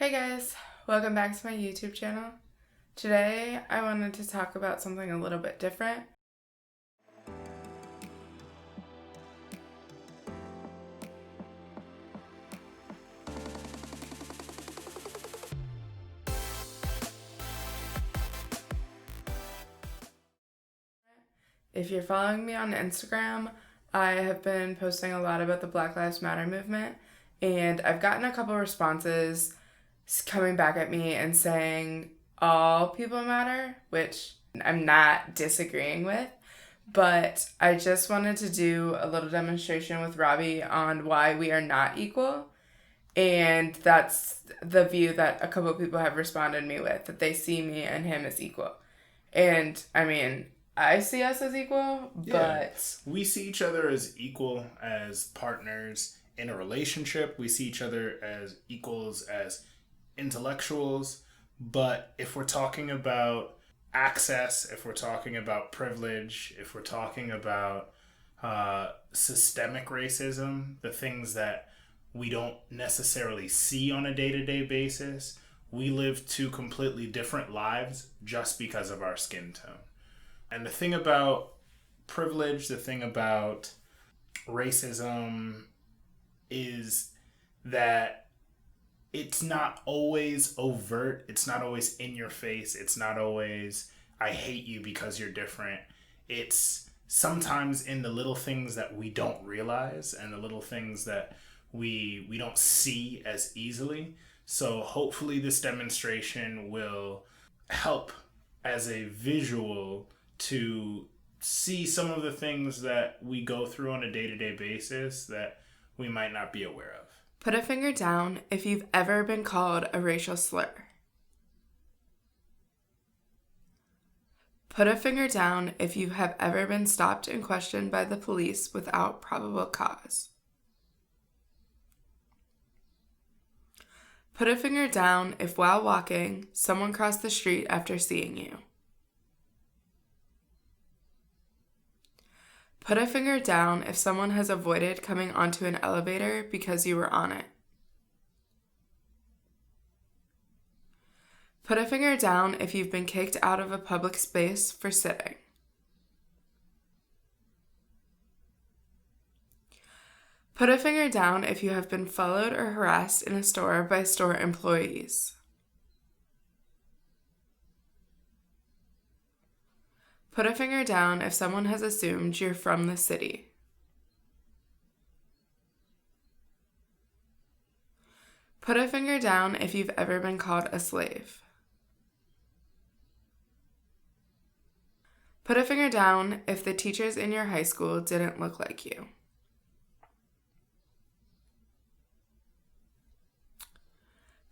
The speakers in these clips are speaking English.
Hey guys, welcome back to my YouTube channel. Today I wanted to talk about something a little bit different. If you're following me on Instagram, I have been posting a lot about the Black Lives Matter movement, and I've gotten a couple responses coming back at me and saying all people matter, which I'm not disagreeing with, but I just wanted to do a little demonstration with Robbie on why we are not equal. And that's the view that a couple of people have responded me with, that they see me and him as equal. And I mean, I see us as equal, but we see each other as equal as partners in a relationship. We see each other as equals as intellectuals. But if we're talking about access, if we're talking about privilege, if we're talking about systemic racism, the things that we don't necessarily see on a day-to-day basis, we live two completely different lives just because of our skin tone. And the thing about privilege, the thing about racism is that it's not always overt. It's not always in your face. It's not always, I hate you because you're different. It's sometimes in the little things that we don't realize and the little things that we don't see as easily. So hopefully this demonstration will help as a visual to see some of the things that we go through on a day-to-day basis that we might not be aware of. Put a finger down if you've ever been called a racial slur. Put a finger down if you have ever been stopped and questioned by the police without probable cause. Put a finger down if while walking, someone crossed the street after seeing you. Put a finger down if someone has avoided coming onto an elevator because you were on it. Put a finger down if you've been kicked out of a public space for sitting. Put a finger down if you have been followed or harassed in a store by store employees. Put a finger down if someone has assumed you're from the city. Put a finger down if you've ever been called a slave. Put a finger down if the teachers in your high school didn't look like you.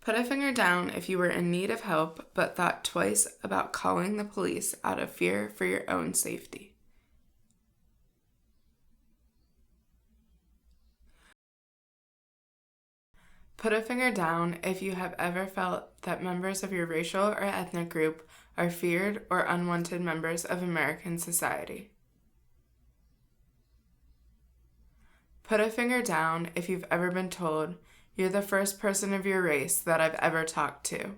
Put a finger down if you were in need of help but thought twice about calling the police out of fear for your own safety. Put a finger down if you have ever felt that members of your racial or ethnic group are feared or unwanted members of American society. Put a finger down if you've ever been told, "You're the first person of your race that I've ever talked to."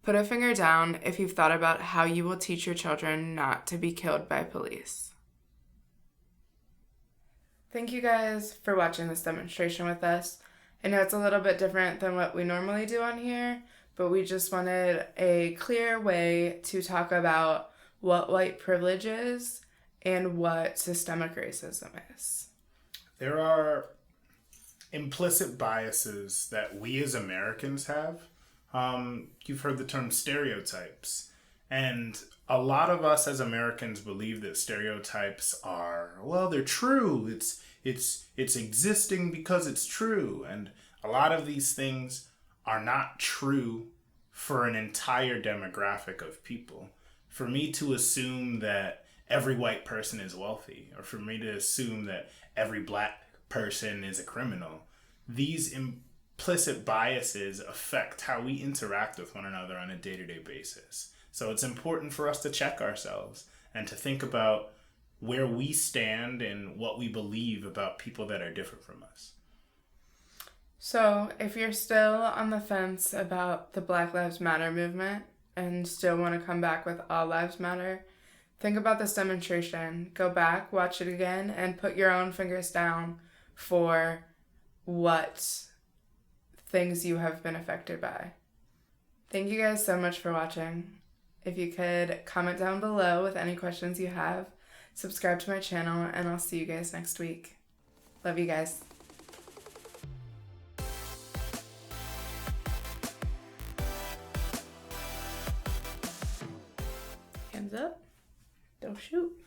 Put a finger down if you've thought about how you will teach your children not to be killed by police. Thank you guys for watching this demonstration with us. I know it's a little bit different than what we normally do on here, but we just wanted a clear way to talk about what white privilege is and what systemic racism is. There are implicit biases that we as Americans have. You've heard the term stereotypes. And a lot of us as Americans believe that stereotypes are, well, they're true. It's existing because it's true. And a lot of these things are not true for an entire demographic of people. For me to assume that every white person is wealthy, or for me to assume that every black person is a criminal, these implicit biases affect how we interact with one another on a day-to-day basis. So it's important for us to check ourselves and to think about where we stand and what we believe about people that are different from us. So, if you're still on the fence about the Black Lives Matter movement and still want to come back with All Lives Matter, think about this demonstration. Go back, watch it again, and put your own fingers down for what things you have been affected by. Thank you guys so much for watching. If you could comment down below with any questions you have, subscribe to my channel, and I'll see you guys next week. Love you guys. Hands up. Don't shoot.